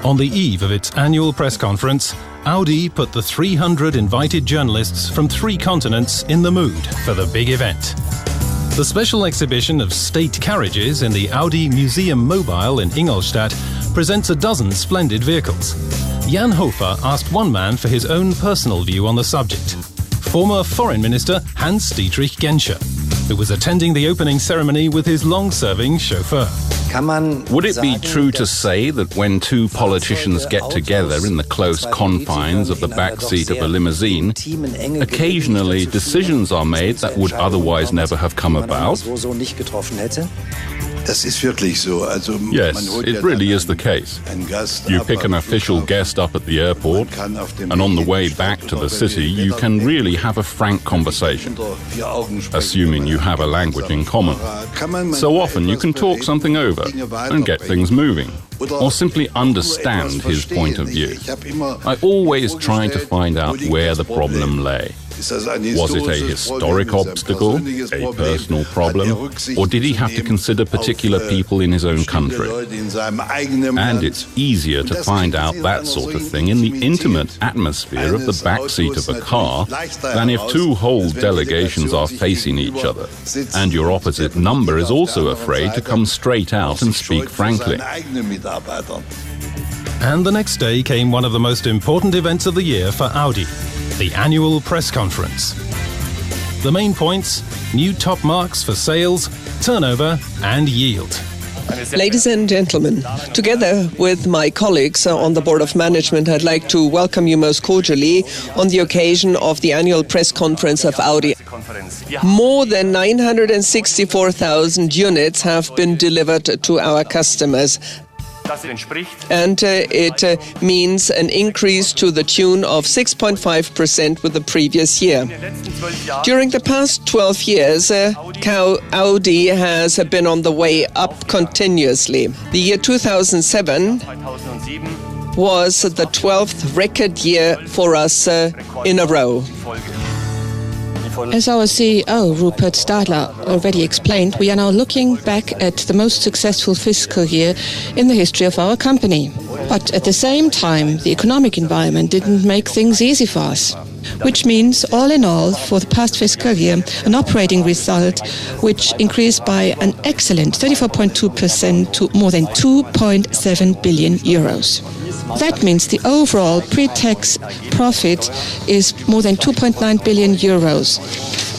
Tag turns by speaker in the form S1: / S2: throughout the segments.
S1: On the eve of its annual press conference, Audi put the 300 invited journalists from 3 continents in the mood for the big event. The special exhibition of state carriages in the Audi Museum Mobile in Ingolstadt presents a dozen splendid vehicles. Jan Hofer asked one man for his own personal view on the subject. Former Foreign Minister Hans-Dietrich Genscher, who was attending the opening ceremony with his long-serving chauffeur.
S2: Would it be true to say that when 2 politicians get together in the close confines of the backseat of a limousine, occasionally decisions are made that would otherwise never have come about?
S3: Yes,
S2: it really is the case. You pick an official guest up at the airport, and on the way back to the city, you can really have a frank conversation, assuming you have a language in common. So often you can talk something over and get things moving, or simply understand his point of view. I always try to find out where the problem lay. Was it a historic obstacle, a personal problem, or did he have to consider particular people in his own country? And it's easier to find out that sort of thing in the intimate atmosphere of the backseat of a car than if 2 whole delegations are facing each other, and your opposite number is also afraid to come straight out and speak frankly.
S1: And the next day came one of the most important events of the year for Audi, the annual press conference. The main points: new top marks for sales, turnover and yield.
S4: Ladies and gentlemen, together with my colleagues on the Board of Management, I'd like to welcome you most cordially on the occasion of the annual press conference of Audi. More than 964,000 units have been delivered to our customers. And it means an increase to the tune of 6.5% with the previous year. During the past 12 years, Audi has been on the way up continuously. The year 2007 was the 12th record year for us in a row.
S5: As our CEO, Rupert Stadler, already explained, we are now looking back at the most successful fiscal year in the history of our company. But at the same time, the economic environment didn't make things easy for us. Which means, all in all, for the past fiscal year, an operating result which increased by an excellent 34.2% to more than 2.7 billion euros. That means the overall pre-tax profit is more than 2.9 billion euros.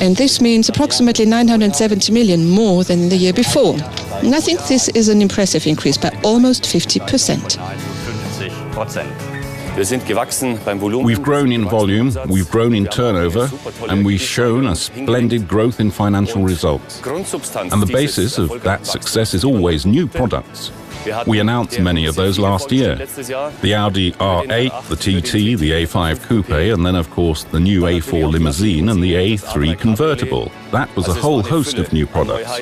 S5: And this means approximately 970 million more than the year before. And I think this is an impressive increase by almost 50%.
S2: We've grown in volume, we've grown in turnover, and we've shown a splendid growth in financial results. And the basis of that success is always new products. We announced many of those last year. The Audi R8, the TT, the A5 Coupe, and then of course the new A4 limousine and the A3 convertible. That was a whole host of new products.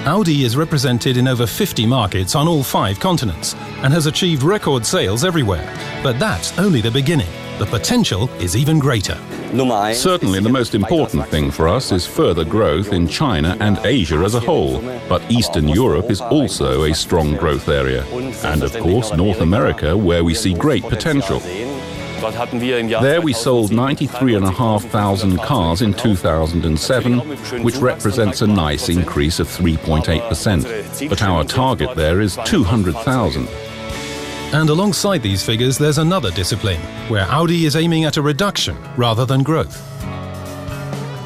S1: Audi is represented in over 50 markets on all 5 continents and has achieved record sales everywhere. But that's only the beginning. The potential is even greater.
S2: Certainly the most important thing for us is further growth in China and Asia as a whole. But Eastern Europe is also a strong growth area. And of course North America, where we see great potential. There we sold 93,500 cars in 2007, which represents a nice increase of 3.8%. But our target there is 200,000.
S1: And alongside these figures, there's another discipline, where Audi is aiming at a reduction rather than growth.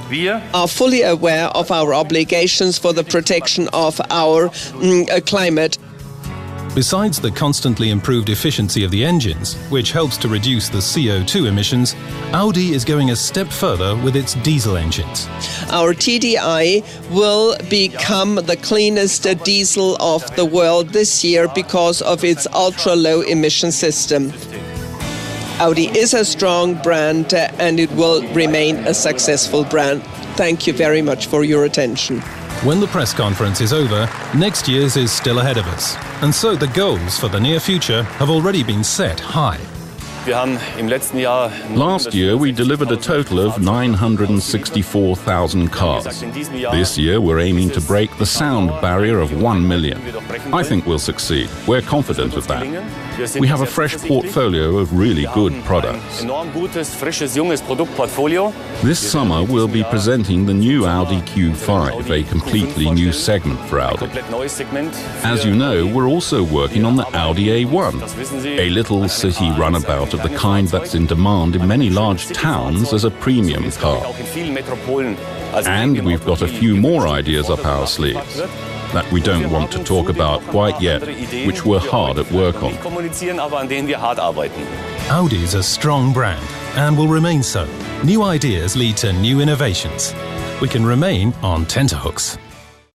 S4: We are fully aware of our obligations for the protection of our climate.
S1: Besides the constantly improved efficiency of the engines, which helps to reduce the CO2 emissions, Audi is going a step further with its diesel engines.
S4: Our TDI will become the cleanest diesel of the world this year because of its ultra-low emission system. Audi is a strong brand and it will remain a successful brand. Thank you very much for your attention.
S1: When the press conference is over, next year's is still ahead of us. And so the goals for the near future have already been set high.
S2: Last year, we delivered a total of 964,000 cars. This year, we're aiming to break the sound barrier of 1 million. I think we'll succeed. We're confident of that. We have a fresh portfolio of really good products. This summer, we'll be presenting the new Audi Q5, a completely new segment for Audi. As you know, we're also working on the Audi A1, a little city runabout of the kind that's in demand in many large towns as a premium car. And we've got a few more ideas up our sleeves that we don't want to talk about quite yet, which we're hard at work on.
S1: Audi's a strong brand and will remain so. New ideas lead to new innovations. We can remain on tenterhooks.